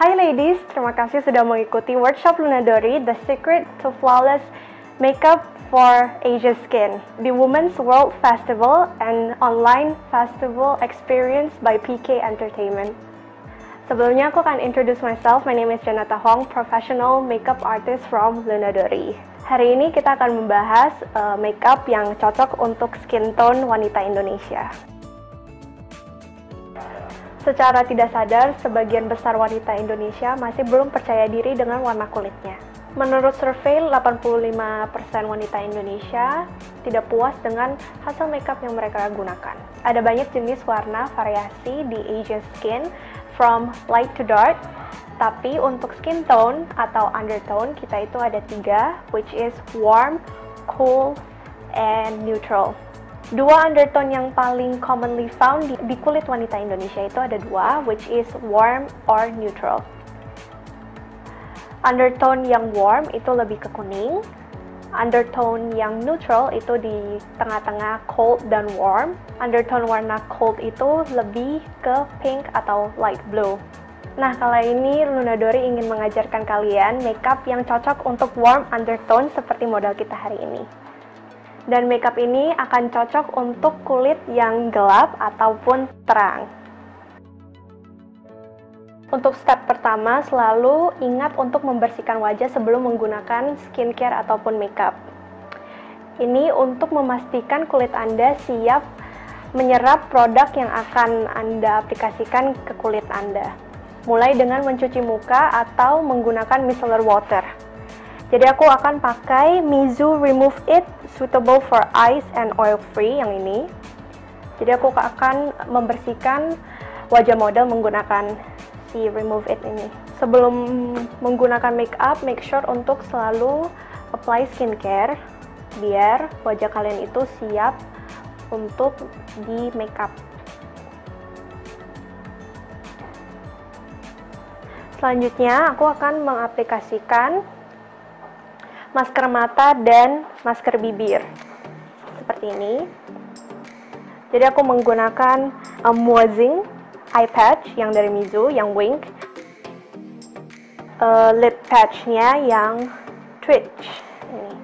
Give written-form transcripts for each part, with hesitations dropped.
Hai ladies, terima kasih sudah mengikuti workshop Lunadori, The Secret to Flawless Makeup for Asia Skin, the Women's World Festival and online festival experience by PK Entertainment. Sebelumnya aku akan introduce myself. My name is Janata Hong, professional makeup artist from Lunadori. Hari ini kita akan membahas makeup yang cocok untuk skin tone wanita Indonesia. Secara tidak sadar, sebagian besar wanita Indonesia masih belum percaya diri dengan warna kulitnya. Menurut survei, 85% wanita Indonesia tidak puas dengan hasil makeup yang mereka gunakan. Ada banyak jenis warna variasi di Asian skin, from light to dark, tapi untuk skin tone atau undertone kita itu ada 3, which is warm, cool, and neutral. Dua undertone yang paling commonly found di kulit wanita Indonesia itu ada 2, which is warm or neutral. Undertone yang warm itu lebih ke kuning, undertone yang neutral itu di tengah-tengah cold dan warm, undertone warna cold itu lebih ke pink atau light blue. Nah, kali ini Lunadori ingin mengajarkan kalian makeup yang cocok untuk warm undertone seperti model kita hari ini. Dan makeup ini akan cocok untuk kulit yang gelap ataupun terang. Untuk step pertama, selalu ingat untuk membersihkan wajah sebelum menggunakan skincare ataupun makeup. Ini untuk memastikan kulit Anda siap menyerap produk yang akan Anda aplikasikan ke kulit Anda. Mulai dengan mencuci muka atau menggunakan micellar water. Jadi aku akan pakai Mizu Remove It Suitable for Eyes and Oil Free yang ini. Jadi aku akan membersihkan wajah model menggunakan si Remove It ini. Sebelum menggunakan makeup, make sure untuk selalu apply skincare biar wajah kalian itu siap untuk di makeup. Selanjutnya aku akan mengaplikasikan masker mata dan masker bibir seperti ini. Jadi aku menggunakan Muazing eye patch yang dari Mizu yang wink, lid patchnya yang twitch ini.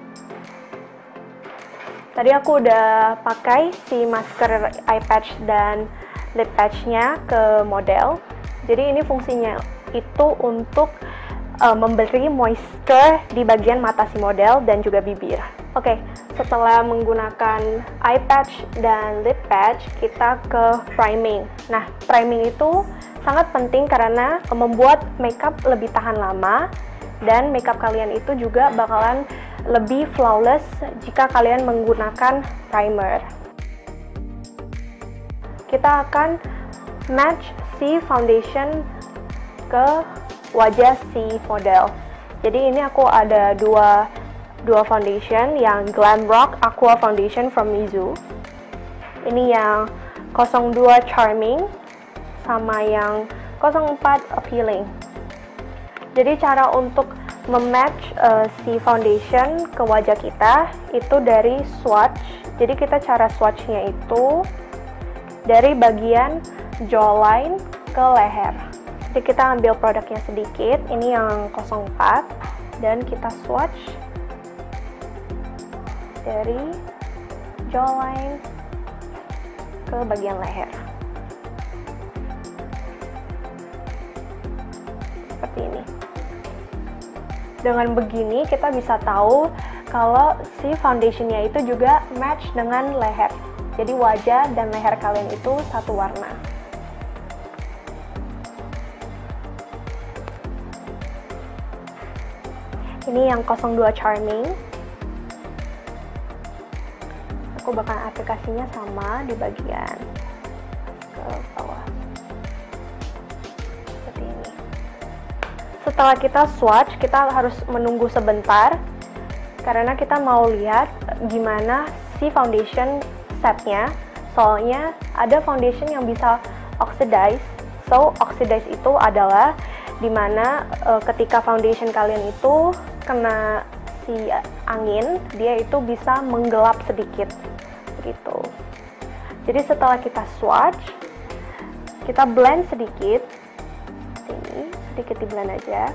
Tadi aku udah pakai si masker eye patch dan lid patchnya ke model. Jadi ini fungsinya itu untuk memberi moisture di bagian mata si model dan juga bibir. Oke, setelah menggunakan eye patch dan lid patch, kita ke priming. Nah, priming itu sangat penting karena membuat makeup lebih tahan lama dan makeup kalian itu juga bakalan lebih flawless jika kalian menggunakan primer. Kita akan match si foundation ke wajah si model. Jadi ini aku ada dua foundation, yang Glam Rock Aqua Foundation from Mizu. Ini yang 02 Charming sama yang 04 Appealing. Jadi cara untuk mematch si foundation ke wajah kita itu dari swatch. Jadi kita cara swatchnya itu dari bagian jawline ke leher. Jadi kita ambil produknya sedikit, ini yang 04, dan kita swatch dari jawline ke bagian leher. Seperti ini. Dengan begini kita bisa tahu kalau si foundationnya itu juga match dengan leher. Jadi wajah dan leher kalian itu satu warna. Ini yang 02 Charming. Aku bakal aplikasinya sama di bagian ke bawah. Seperti ini. Setelah kita swatch, kita harus menunggu sebentar karena kita mau lihat gimana si foundation setnya. Soalnya ada foundation yang bisa oxidize. So, oxidize itu adalah dimana ketika foundation kalian itu kena si angin, dia itu bisa menggelap sedikit gitu. Jadi setelah kita swatch, kita blend sedikit ini sedikit di blend aja.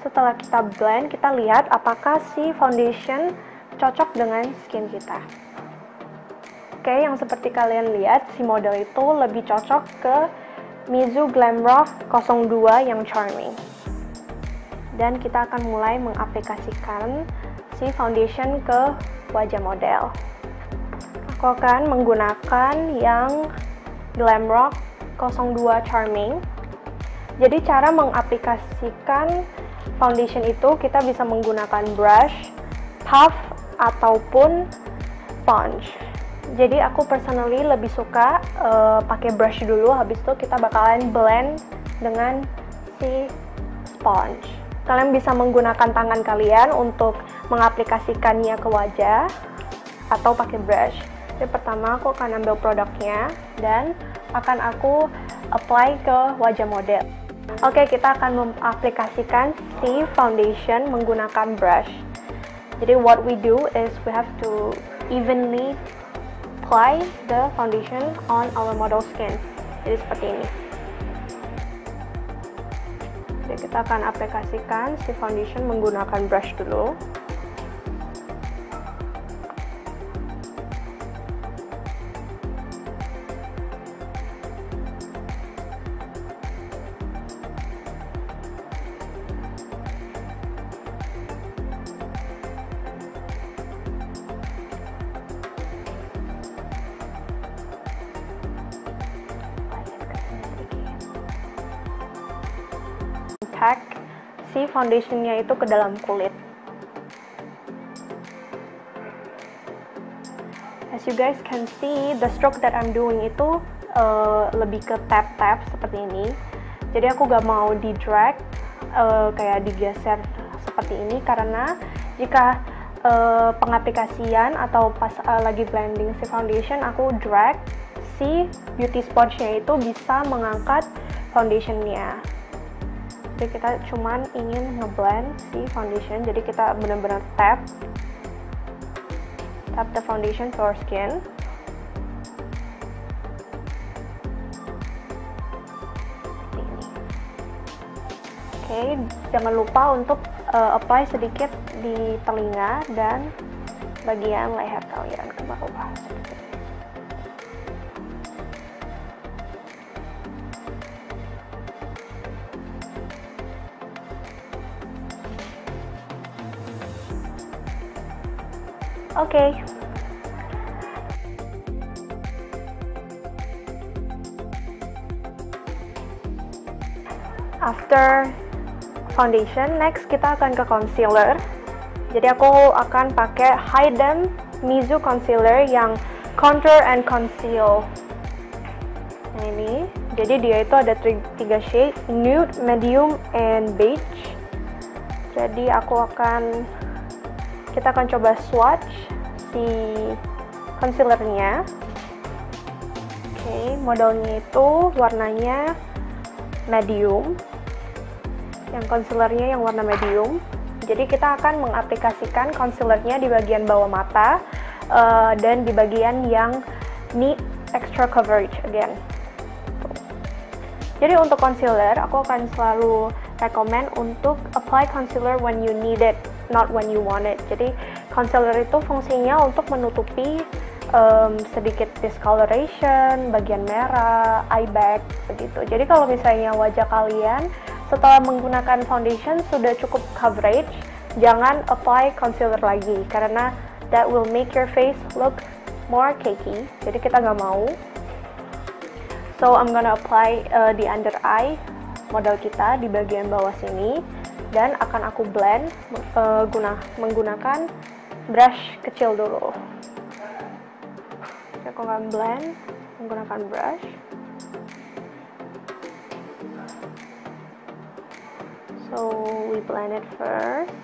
Setelah kita blend, kita lihat apakah si foundation cocok dengan skin kita. Oke, yang seperti kalian lihat, si model itu lebih cocok ke Mizu Glamrock 02 yang Charming. Dan kita akan mulai mengaplikasikan si foundation ke wajah model. Aku akan menggunakan yang Glamrock 02 Charming. Jadi cara mengaplikasikan foundation itu kita bisa menggunakan brush, puff, ataupun sponge. Jadi aku personally lebih suka pakai brush dulu, habis itu kita bakalan blend dengan si sponge. Kalian bisa menggunakan tangan kalian untuk mengaplikasikannya ke wajah atau pakai brush. Jadi pertama aku akan ambil produknya dan akan aku apply ke wajah model. Oke, kita akan mengaplikasikan si foundation menggunakan brush. Jadi what we do is we have to evenly apply the foundation on our model skin. Jadi seperti ini. Jadi kita akan aplikasikan si foundation menggunakan brush dulu. Pack si foundationnya itu ke dalam kulit. As you guys can see, the stroke that I'm doing itu lebih ke tap-tap seperti ini. Jadi aku gak mau di drag kayak digeser seperti ini, karena jika pengaplikasian atau pas lagi blending si foundation aku drag, si beauty sponge-nya itu bisa mengangkat foundationnya. Jadi kita cuman ingin ngeblend si foundation, jadi kita benar-benar tap the foundation to our skin. Oke, jangan lupa untuk apply sedikit di telinga dan bagian leher kalian ke bawah. Oke. After foundation, next kita akan ke concealer. Jadi aku akan pakai Hidem Mizu Concealer yang Contour and Conceal. Nah ini, jadi dia itu ada 3 shade, nude, medium, and beige. Jadi kita akan coba swatch si concealernya. Oke, modelnya itu warnanya medium. Yang concealernya yang warna medium. Jadi kita akan mengaplikasikan concealernya di bagian bawah mata dan di bagian yang need extra coverage again. Jadi untuk concealer, aku akan selalu rekomen untuk apply concealer when you need it, not when you want it. Jadi concealer itu fungsinya untuk menutupi sedikit discoloration, bagian merah, eye bag, begitu. Jadi kalau misalnya wajah kalian setelah menggunakan foundation sudah cukup coverage, jangan apply concealer lagi, karena that will make your face look more cakey. Jadi kita nggak mau. So I'm gonna apply di under eye model kita di bagian bawah sini, dan akan aku blend menggunakan brush kecil dulu. Jadi aku akan blend menggunakan brush. So we blend it first.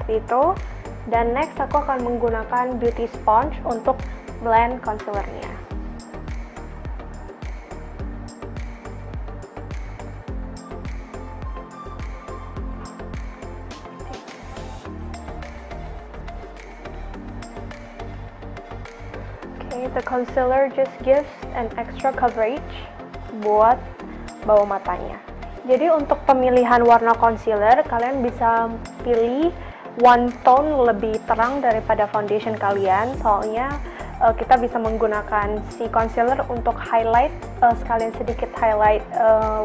seperti itu. Dan next aku akan menggunakan beauty sponge untuk blend concealernya. Okay, the concealer just gives an extra coverage buat bawah matanya. Jadi untuk pemilihan warna concealer, kalian bisa pilih one tone lebih terang daripada foundation kalian, soalnya kita bisa menggunakan si concealer untuk highlight, sekalian sedikit highlight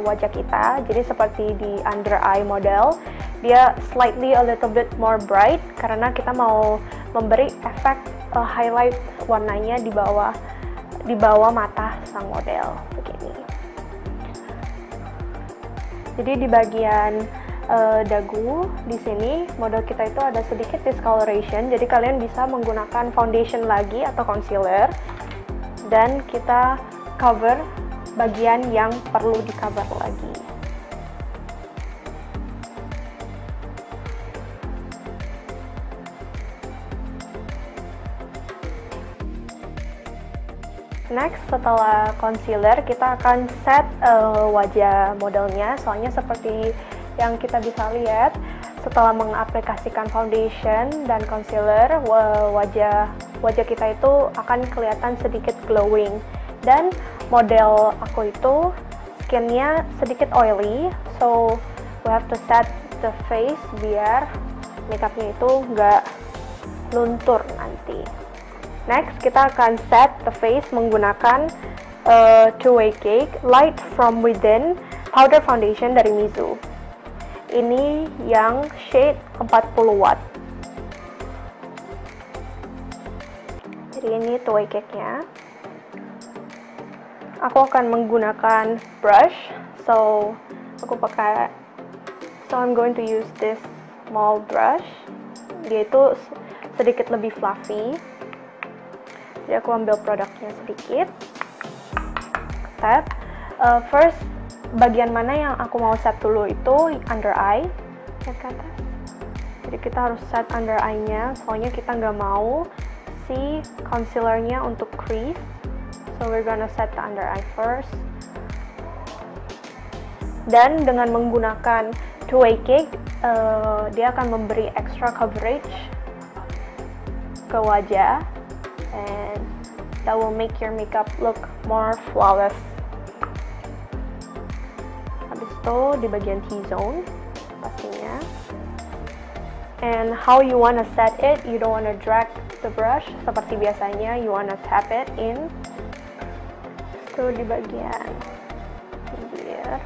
wajah kita. Jadi seperti di under eye model, dia slightly a little bit more bright karena kita mau memberi efek highlight warnanya di bawah mata sang model begini. Jadi di bagian dagu di sini model kita itu ada sedikit discoloration, jadi kalian bisa menggunakan foundation lagi atau concealer dan kita cover bagian yang perlu di cover lagi. Next, setelah concealer, kita akan set wajah modelnya. Soalnya seperti yang kita bisa lihat, setelah mengaplikasikan foundation dan concealer, wajah kita itu akan kelihatan sedikit glowing. Dan model aku itu skinnya sedikit oily, so we have to set the face biar makeupnya itu nggak luntur nanti. Next, kita akan set the face menggunakan Two-Way Cake Light From Within Powder Foundation dari Mizu. Ini yang shade 40 watt. Jadi ini Two-Way Cake-nya. Aku akan menggunakan brush, so I'm going to use this small brush. Dia itu sedikit lebih fluffy. Jadi aku ambil produknya sedikit, set. First, bagian mana yang aku mau set dulu itu under eye, lihat ke atas. Jadi kita harus set under eye-nya, soalnya kita nggak mau si concealer-nya untuk crease. So we're gonna set the under eye first. Dan dengan menggunakan Two-Way Cake, dia akan memberi extra coverage ke wajah. And that will make your makeup look more flawless. Habis itu di bagian T-zone pastinya. And how you wanna set it, you don't wanna drag the brush seperti biasanya, you wanna tap it in. Itu di bagian bibir.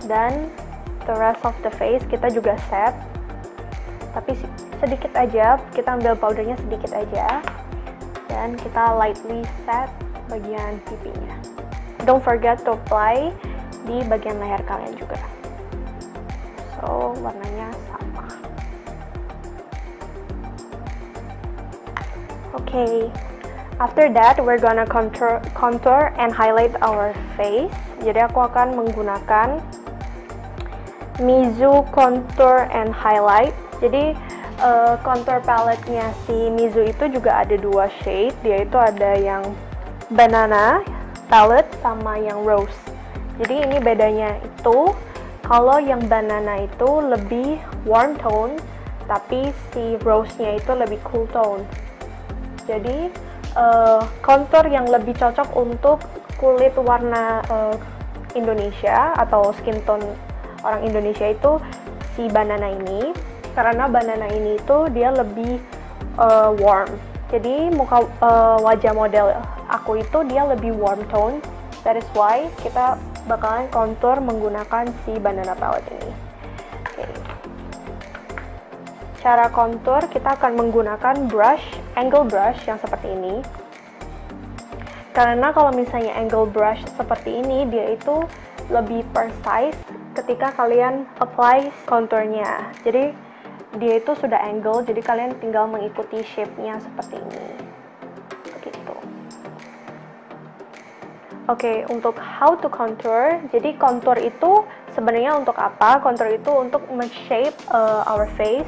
Dan the rest of the face kita juga set, tapi sedikit aja, kita ambil powdernya sedikit aja dan kita lightly set bagian pipinya. Don't forget to apply di bagian leher kalian juga. So warnanya sama. Okay, after that we're gonna contour and highlight our face. Jadi aku akan menggunakan Mizu Contour and Highlight. Jadi contour palette-nya si Mizu itu juga ada dua shade. Dia itu ada yang banana palette sama yang rose. Jadi ini bedanya itu, kalau yang banana itu lebih warm tone, tapi si rose-nya itu lebih cool tone. Jadi contour yang lebih cocok untuk kulit warna Indonesia atau skin tone orang Indonesia itu si banana ini, karena banana ini itu dia lebih warm. Jadi wajah model aku itu dia lebih warm tone. That is why kita bakalan contour menggunakan si banana palette ini. Okay. Cara contour kita akan menggunakan brush, angle brush yang seperti ini. Karena kalau misalnya angle brush seperti ini, dia itu lebih precise ketika kalian apply contournya. Jadi dia itu sudah angle, jadi kalian tinggal mengikuti shape-nya seperti ini. Begitu. Oke, untuk how to contour, jadi contour itu sebenarnya untuk apa? Contour itu untuk men-shape our face,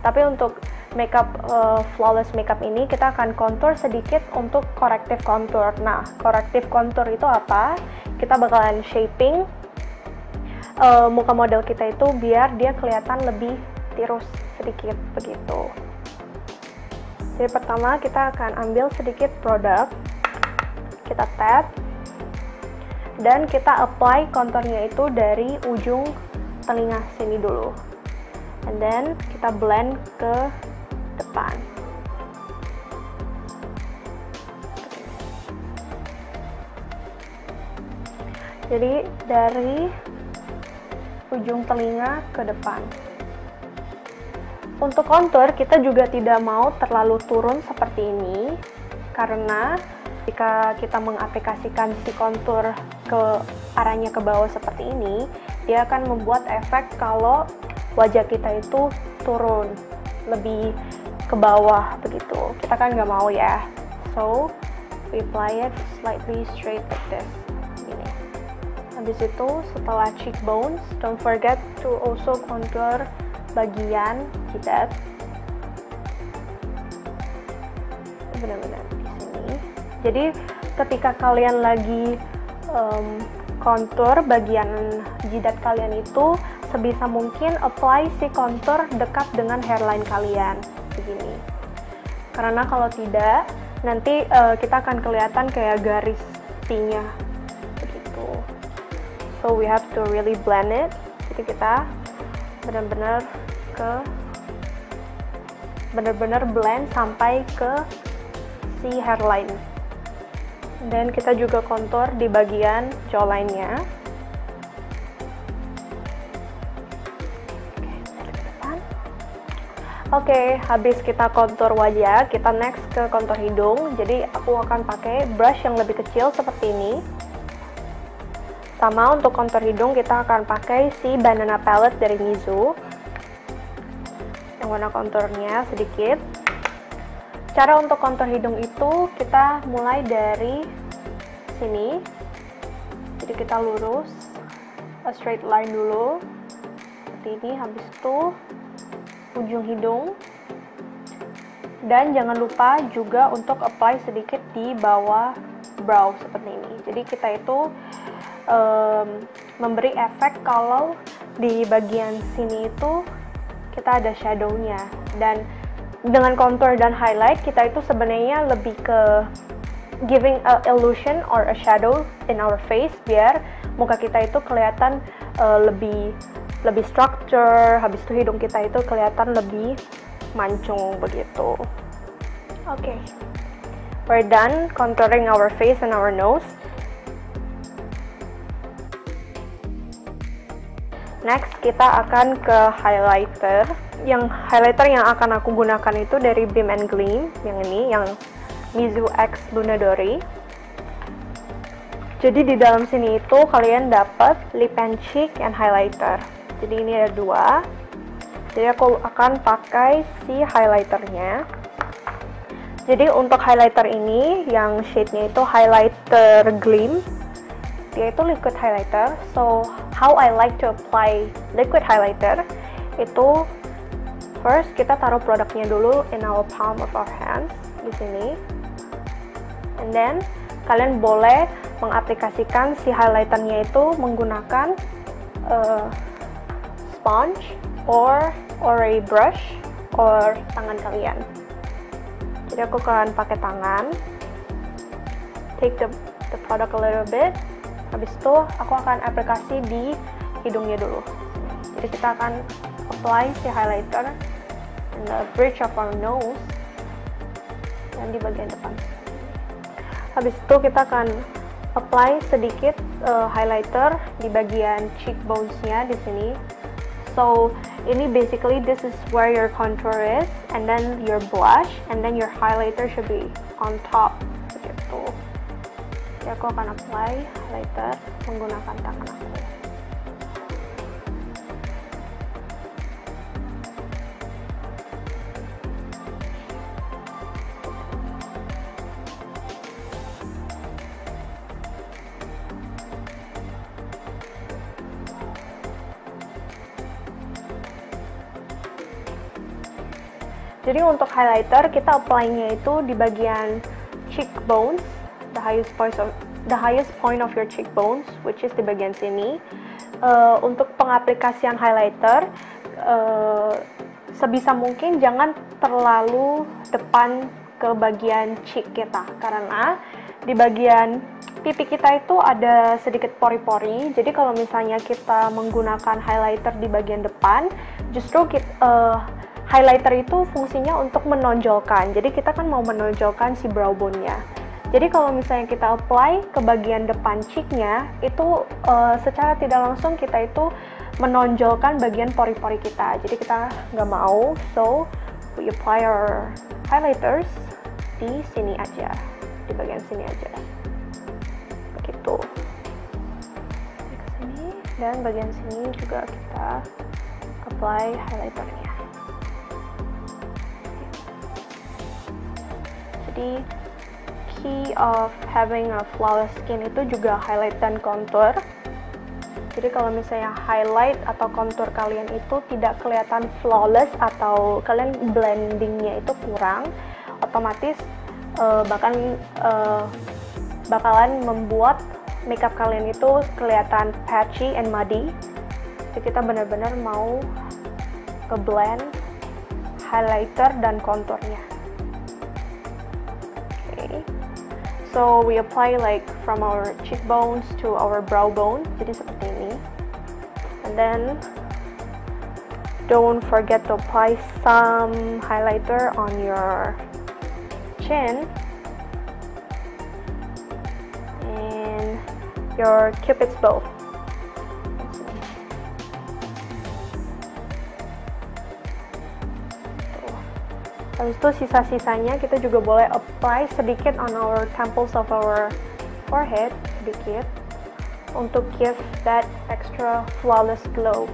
tapi untuk makeup flawless makeup ini kita akan contour sedikit untuk corrective contour. Nah, corrective contour itu apa? Kita bakalan shaping muka model kita itu biar dia kelihatan lebih tirus sedikit begitu. Jadi pertama kita akan ambil sedikit produk, kita tap, dan kita apply konturnya itu dari ujung telinga sini dulu, and then kita blend ke depan. Jadi dari ujung telinga ke depan. Untuk kontur kita juga tidak mau terlalu turun seperti ini, karena jika kita mengaplikasikan si kontur ke arahnya ke bawah seperti ini, dia akan membuat efek kalau wajah kita itu turun lebih ke bawah begitu. Kita kan nggak mau ya. So we apply it slightly straight like this. Gini. Habis itu setelah cheekbones, don't forget to also contour bagian jidat. Benar-benar di sini. Jadi ketika kalian lagi kontur bagian jidat kalian itu, sebisa mungkin apply si kontur dekat dengan hairline kalian begini. Karena kalau tidak, nanti kita akan kelihatan kayak garis T-nya begitu. So we have to really blend it. Jadi kita benar-benar blend sampai ke si hairline. Dan kita juga kontur di bagian jawline-nya. Oke, habis kita kontur wajah, kita next ke kontur hidung. Jadi aku akan pakai brush yang lebih kecil seperti ini. Sama untuk kontur hidung kita akan pakai si banana palette dari Mizu. Yang warna konturnya sedikit. Cara untuk kontur hidung itu kita mulai dari sini. Jadi kita lurus a straight line dulu. Seperti ini, habis itu ujung hidung. Dan jangan lupa juga untuk apply sedikit di bawah brow seperti ini. Jadi kita itu memberi efek kalau di bagian sini itu kita ada shadow-nya. Dan dengan contour dan highlight kita itu sebenarnya lebih ke giving a illusion or a shadow in our face biar muka kita itu kelihatan lebih structure. Habis itu hidung kita itu kelihatan lebih mancung begitu. Oke, we're done contouring our face and our nose. Next, kita akan ke highlighter. Yang highlighter yang akan aku gunakan itu dari Beam and Gleam, yang ini, yang Mizu X Lunadori. Jadi di dalam sini itu kalian dapat lip and cheek and highlighter. Jadi ini ada dua. Jadi aku akan pakai si highlighternya. Jadi untuk highlighter ini, yang shade-nya itu highlighter Gleam. Dia itu liquid highlighter. So how I like to apply liquid highlighter itu, first kita taruh produknya dulu in our palm of our hands di sini, and then kalian boleh mengaplikasikan si highlighternya itu menggunakan sponge or a brush or tangan kalian. Jadi aku akan pakai tangan, take the product a little bit. Habis itu aku akan aplikasi di hidungnya dulu. Jadi kita akan apply si highlighter in the bridge of our nose dan di bagian depan. Habis itu kita akan apply sedikit highlighter di bagian cheekbones-nya di sini. So ini basically this is where your contour is, and then your blush, and then your highlighter should be on top begitu. Jadi aku akan apply highlighter menggunakan tangan aku. Jadi untuk highlighter kita apply-nya itu di bagian cheekbones, the highest point of your cheekbones, which is di bagian sini. Untuk pengaplikasian highlighter, sebisa mungkin jangan terlalu depan ke bagian cheek kita, karena di bagian pipi kita itu ada sedikit pori-pori. Jadi kalau misalnya kita menggunakan highlighter di bagian depan, justru highlighter itu fungsinya untuk menonjolkan. Jadi kita kan mau menonjolkan si brow bone-nya. Jadi kalau misalnya kita apply ke bagian depan cheek-nya, itu secara tidak langsung kita itu menonjolkan bagian pori-pori kita. Jadi kita nggak mau, so we apply our highlighters di sini aja, di bagian sini aja. Begitu. Ke sini, dan bagian sini juga kita apply highlighternya. Jadi key of having a flawless skin itu juga highlight dan contour. Jadi kalau misalnya highlight atau contour kalian itu tidak kelihatan flawless atau kalian blendingnya itu kurang, otomatis bakalan membuat makeup kalian itu kelihatan patchy and muddy. Jadi kita benar-benar mau ke blend highlighter dan contournya. So we apply like from our cheekbones to our brow bone, jadi seperti ini. And then don't forget to apply some highlighter on your chin and your cupid's bow. Habis itu sisa-sisanya kita juga boleh apply sedikit on our temples of our forehead, sedikit, untuk give that extra flawless glow.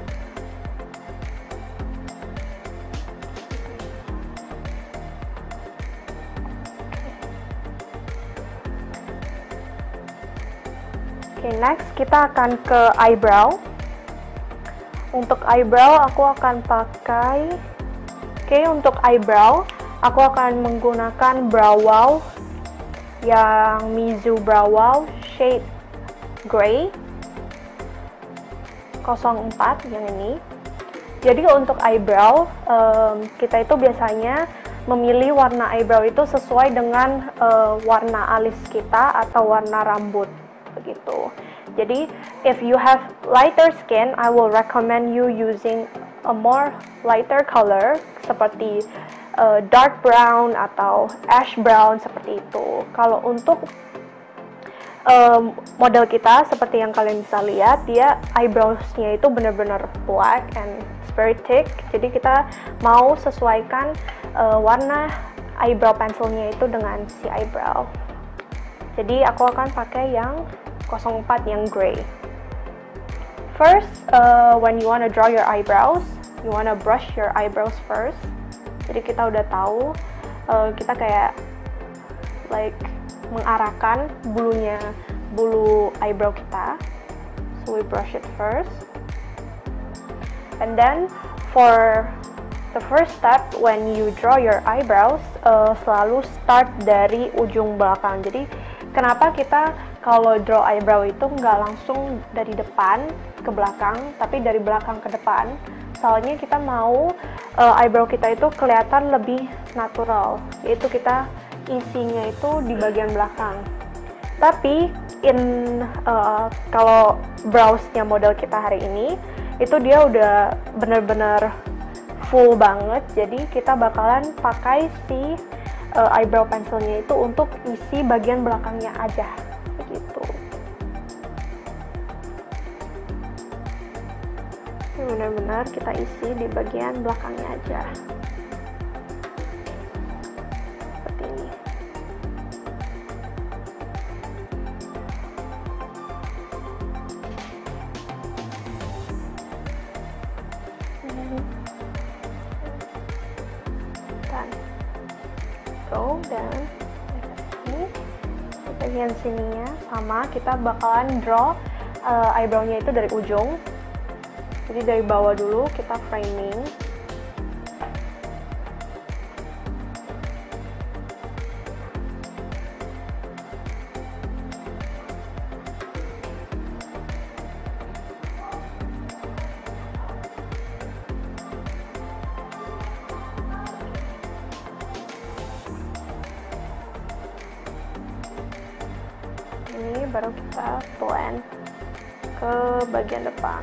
Okay, next kita akan ke eyebrow. Untuk eyebrow aku akan pakai untuk eyebrow, aku akan menggunakan Brow Wow yang Mizu Brow Wow shade Grey 04 yang ini. Jadi untuk eyebrow, kita itu biasanya memilih warna eyebrow itu sesuai dengan warna alis kita atau warna rambut, begitu. Jadi if you have lighter skin, I will recommend you using a more lighter color seperti dark brown atau ash brown, seperti itu. Kalau untuk model kita seperti yang kalian bisa lihat, dia eyebrows-nya itu benar-benar black and very thick. Jadi kita mau sesuaikan warna eyebrow pencilnya itu dengan si eyebrow. Jadi aku akan pakai yang 04 yang gray. First, when you want to draw your eyebrows, you want to brush your eyebrows first. Jadi kita udah tahu, kita kayak like mengarahkan bulu eyebrow kita. So we brush it first. And then for the first step when you draw your eyebrows, selalu start dari ujung belakang. Jadi kenapa kita kalau draw eyebrow itu nggak langsung dari depan ke belakang, tapi dari belakang ke depan? Soalnya kita mau eyebrow kita itu kelihatan lebih natural, yaitu kita isinya itu di bagian belakang. Tapi kalau brows-nya model kita hari ini, itu dia udah bener-bener full banget, jadi kita bakalan pakai si eyebrow pencilnya itu untuk isi bagian belakangnya aja, begitu. Benar-benar kita isi di bagian belakangnya aja, seperti ini. Dan ini di bagian sininya sama, kita bakalan draw eyebrow-nya itu dari ujung. Jadi dari bawah dulu kita framing. Ini baru kita blend ke bagian depan.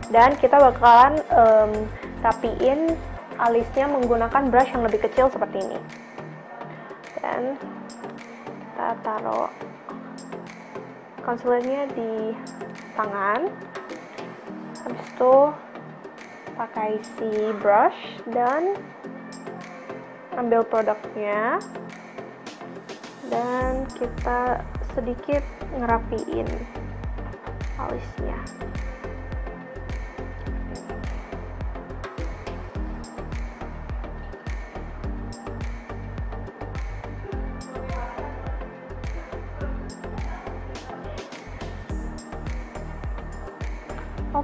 Dan kita bakalan rapiin alisnya menggunakan brush yang lebih kecil seperti ini. Dan kita taruh concealernya di tangan. Habis itu pakai si brush dan ambil produknya. Dan kita sedikit ngerapiin alisnya.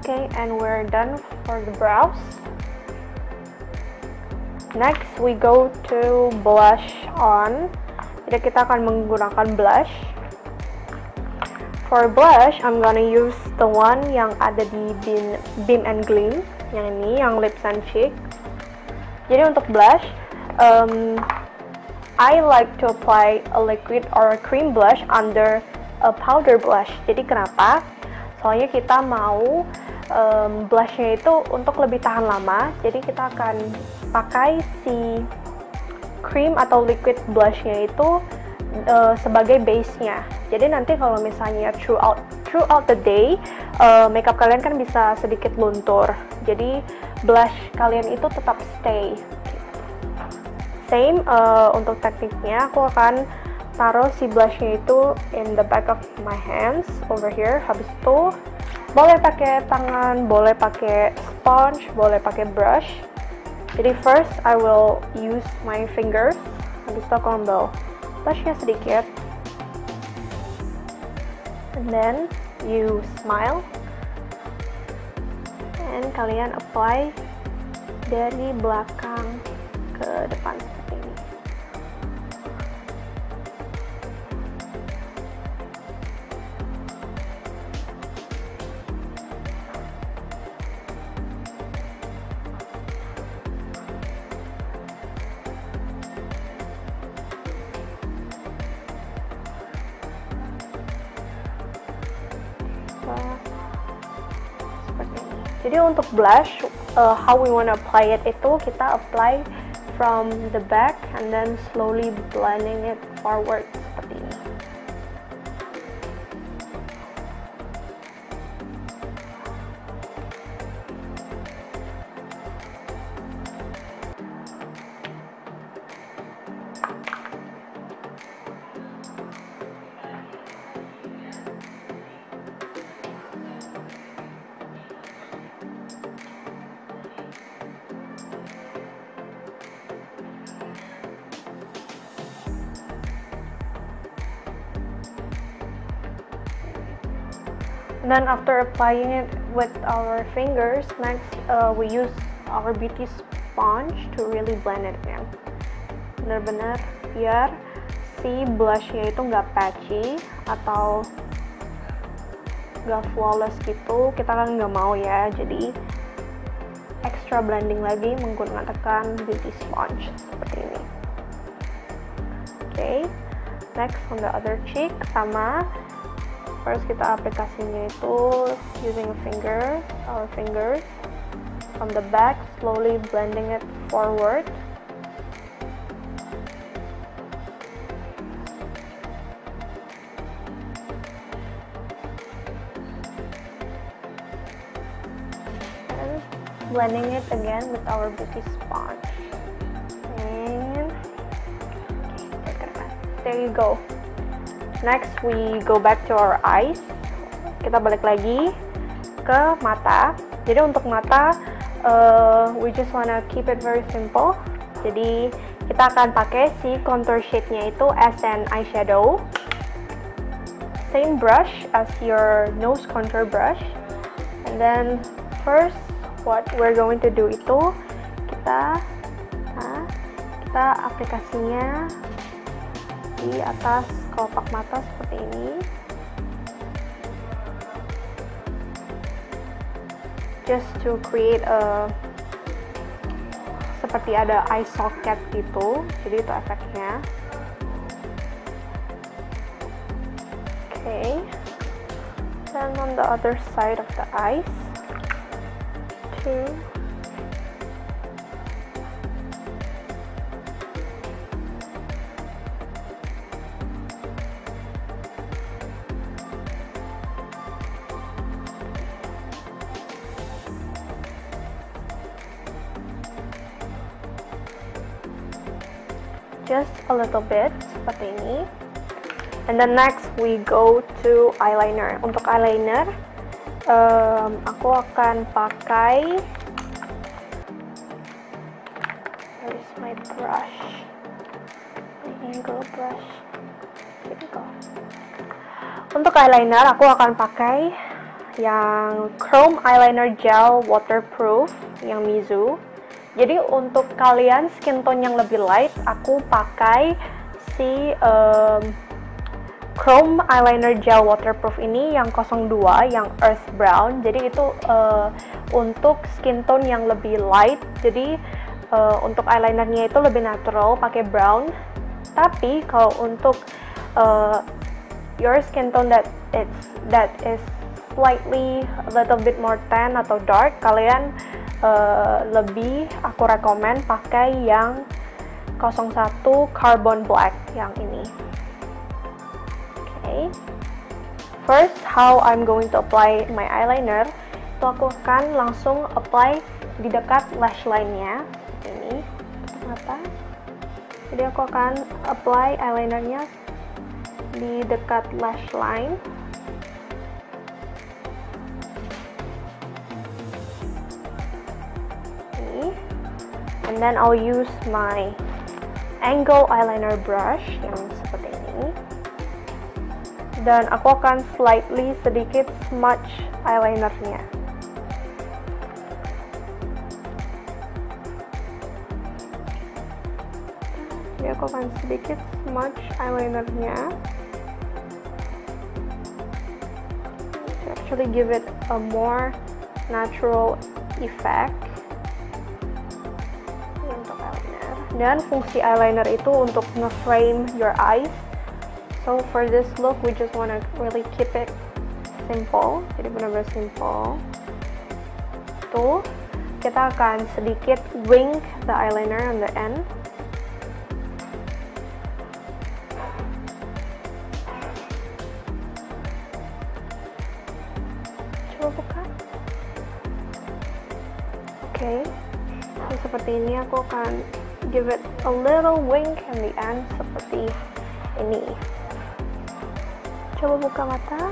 Okay, and we're done for the brows. Next, we go to blush on. Jadi kita akan menggunakan blush. For blush, I'm gonna use the one yang ada di Beam and Gleam. Yang ini, yang Lips and Cheek. Jadi untuk blush, I like to apply a liquid or a cream blush under a powder blush. Jadi kenapa? Soalnya kita mau blushnya itu untuk lebih tahan lama. Jadi kita akan pakai si cream atau liquid blushnya itu sebagai base-nya. Jadi nanti kalau misalnya throughout the day, makeup kalian kan bisa sedikit luntur. Jadi blush kalian itu tetap stay. Same untuk tekniknya, aku akan taruh si blushnya itu in the back of my hands over here. Habis itu boleh pakai tangan, boleh pakai sponge, boleh pakai brush. Jadi first I will use my fingers. Habis itu aku ambil blushnya sedikit. And then you smile. And kalian apply dari belakang ke depan seperti ini. Seperti ini. Jadi untuk blush, how we wanna apply it itu kita apply from the back and then slowly blending it forward seperti ini. And then after applying it with our fingers, next we use our beauty sponge to really blend it in. Benar-benar biar si blushnya itu nggak patchy atau nggak flawless gitu. Kita kan nggak mau ya, jadi extra blending lagi menggunakan beauty sponge seperti ini. Okay, next on the other cheek sama. First kita aplikasinya itu using our fingers from the back, slowly blending it forward. And blending it again with our beauty sponge. And there you go. Next, we go back to our eyes. Kita balik lagi ke mata. Jadi untuk mata, we just wanna keep it very simple. Jadi kita akan pakai si contour shade-nya itu as an eyeshadow. Same brush as your nose contour brush. And then first, what we're going to do itu kita aplikasinya di atas kelopak mata seperti ini, just to create seperti ada eye socket gitu, jadi itu efeknya. Okay, then on the other side of the eyes, 2. Just a little bit seperti ini. And then next we go to eyeliner. Untuk eyeliner, aku akan pakai, where is my brush? My angle brush. Here we go. Untuk eyeliner, aku akan pakai yang Chrome Eyeliner Gel Waterproof yang Mizu. Jadi untuk kalian skin tone yang lebih light, aku pakai si Chrome Eyeliner Gel Waterproof ini yang 02, yang Earth Brown. Jadi itu untuk skin tone yang lebih light. Jadi untuk eyelinernya itu lebih natural, pakai brown. Tapi kalau untuk your skin tone that is slightly a little bit more tan atau dark, kalian lebih aku rekomen pakai yang 01 Carbon Black yang ini. Okay. First, how I'm going to apply my eyeliner, itu aku akan langsung apply di dekat lash line-nya seperti ini, tutup mata. Jadi aku akan apply eyelinernya di dekat lash line. And then I'll use my angle eyeliner brush yang seperti ini. Dan aku akan slightly sedikit smudge eyelinernya. Jadi aku akan sedikit smudge eyelinernya. To actually give it a more natural effect. Dan fungsi eyeliner itu untuk nge-frame your eyes. So for this look, we just wanna really keep it simple. Jadi benar-benar simple. Tuh, kita akan sedikit wing the eyeliner on the end. Coba buka. Oke. So, seperti ini aku akan give it a little wink in the end seperti ini. Coba buka mata.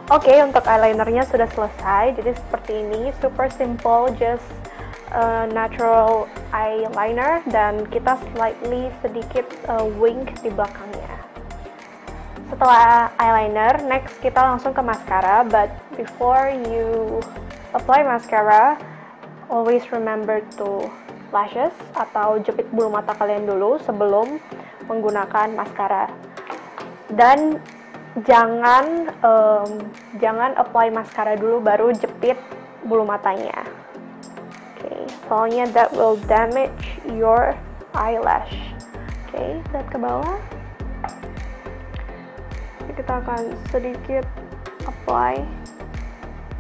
Oke, untuk eyelinernya sudah selesai. Jadi seperti ini, super simple, just natural eyeliner, dan kita slightly sedikit wink di belakangnya. Setelah eyeliner, next kita langsung ke mascara. But before you apply mascara, always remember to lashes atau jepit bulu mata kalian dulu sebelum menggunakan maskara. Dan jangan apply maskara dulu baru jepit bulu matanya. Okay, soalnya that will damage your eyelash. Okay, lihat ke bawah. Jadi kita akan sedikit apply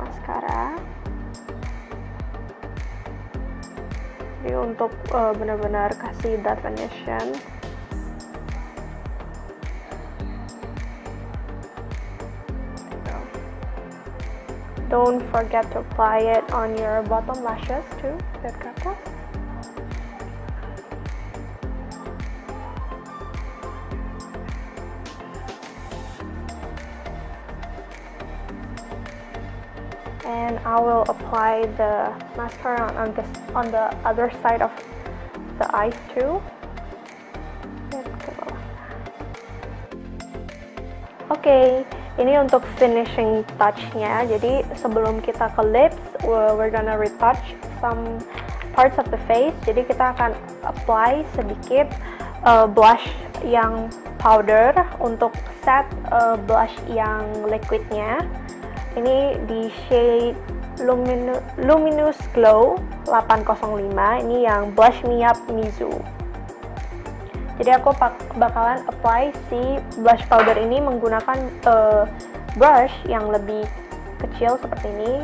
maskara. Jadi untuk benar-benar kasih definition. Don't forget to apply it on your bottom lashes too. Lihat ke atas. And I will apply the mascara on the other side of the eyes too. Oke, ini untuk finishing touch-nya. Jadi sebelum kita ke lips, we're gonna retouch some parts of the face. Jadi kita akan apply sedikit blush yang powder untuk set blush yang liquidnya. Ini di shade Luminous Glow 805. Ini yang Blush Me Up Mizu. Jadi aku bakalan apply si blush powder ini menggunakan brush yang lebih kecil seperti ini.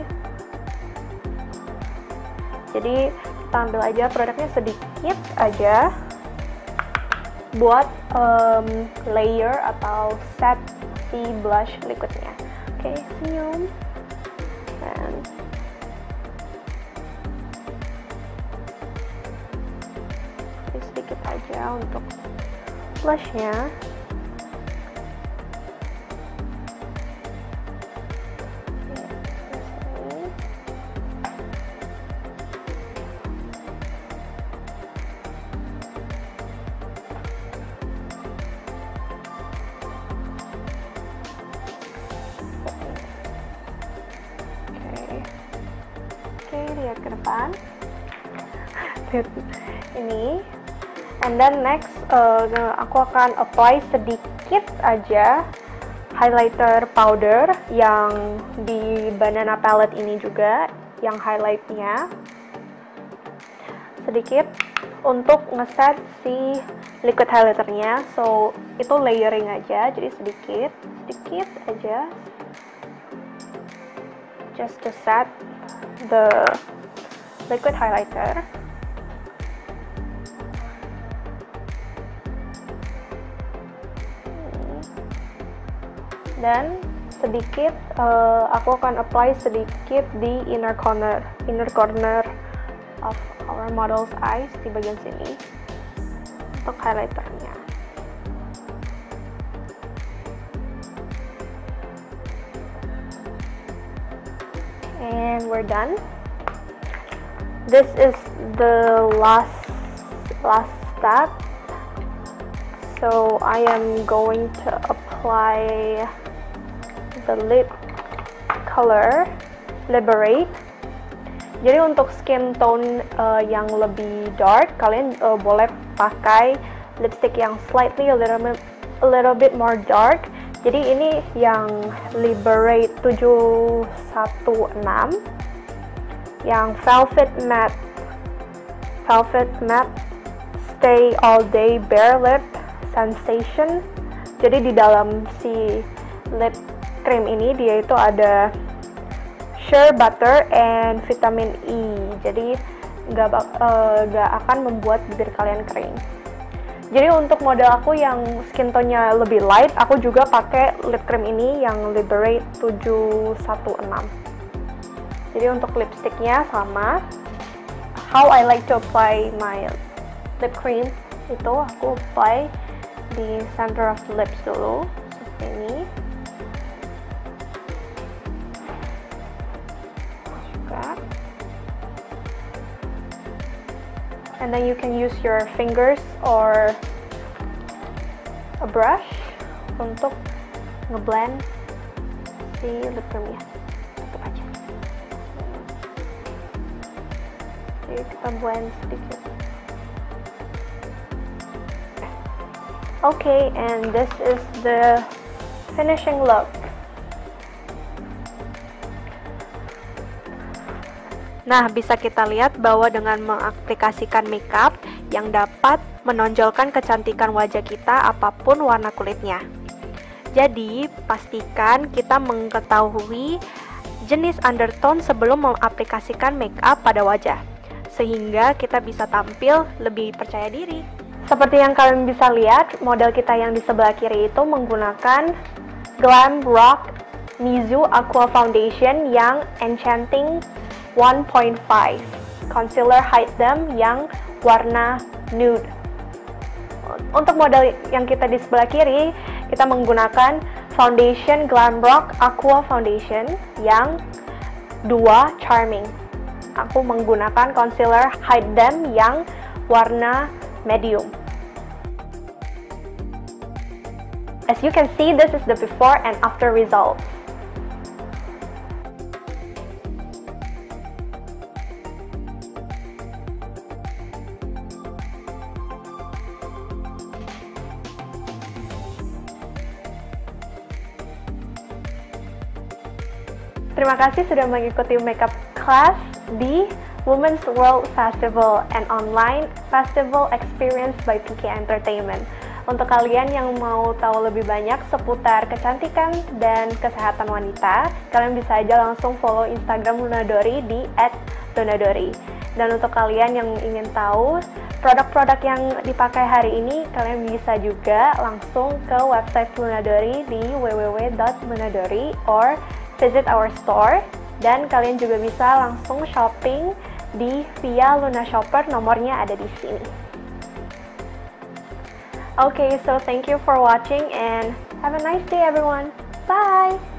Jadi kita ambil aja produknya sedikit aja buat layer atau set si blush liquidnya. Oke, senyum. Dan sedikit aja untuk blushnya. Oke, lihat ke depan. Ini. And then next, aku akan apply sedikit aja highlighter powder yang di banana palette ini juga, yang highlightnya sedikit untuk ngeset si liquid highlighternya. So itu layering aja, jadi sedikit aja, just to set the liquid highlighter. Dan sedikit aku akan apply sedikit di inner corner of our model's eyes, di bagian sini untuk highlighternya. And we're done. This is the last step. So I am going to apply the lip color Liberate. Jadi untuk skin tone yang lebih dark, kalian boleh pakai lipstick yang slightly a little bit more dark. Jadi ini yang Liberate 716, yang Velvet Matte Stay All Day Bare Lip Sensation. Jadi di dalam si lip cream ini dia itu ada shea butter and vitamin E. Jadi nggak akan membuat bibir kalian kering. Jadi untuk model aku yang skin tone-nya lebih light, aku juga pakai lip cream ini yang Liberate 716. Jadi untuk lipsticknya sama. How I like to apply my lip cream itu aku apply di center of lips dulu seperti ini. And then you can use your fingers or a brush untuk ngeblend si lip creamnya. Tutup aja. Jadi kita blend sedikit. Okay, and this is the finishing look. Nah, bisa kita lihat bahwa dengan mengaplikasikan makeup yang dapat menonjolkan kecantikan wajah kita apapun warna kulitnya. Jadi, pastikan kita mengetahui jenis undertone sebelum mengaplikasikan makeup pada wajah, sehingga kita bisa tampil lebih percaya diri. Seperti yang kalian bisa lihat, model kita yang di sebelah kiri itu menggunakan Glam Rock Mizu Aqua Foundation yang Enchanting 1.5 Concealer Hide Them yang warna nude. Untuk model yang kita di sebelah kiri, kita menggunakan foundation Glam Rock Aqua Foundation yang 2 Charming. Aku menggunakan concealer Hide Them yang warna medium. As you can see, this is the before and after results. Terima kasih sudah mengikuti makeup class di Women's World Festival, an online festival experience by PK Entertainment. Untuk kalian yang mau tahu lebih banyak seputar kecantikan dan kesehatan wanita, kalian bisa aja langsung follow Instagram Lunadori di @lunadori. Dan untuk kalian yang ingin tahu produk-produk yang dipakai hari ini, kalian bisa juga langsung ke website Lunadori di www.lunadori or visit our store. Dan kalian juga bisa langsung shopping via Luna Shopper, nomornya ada di sini. Okay, so thank you for watching and have a nice day everyone. Bye!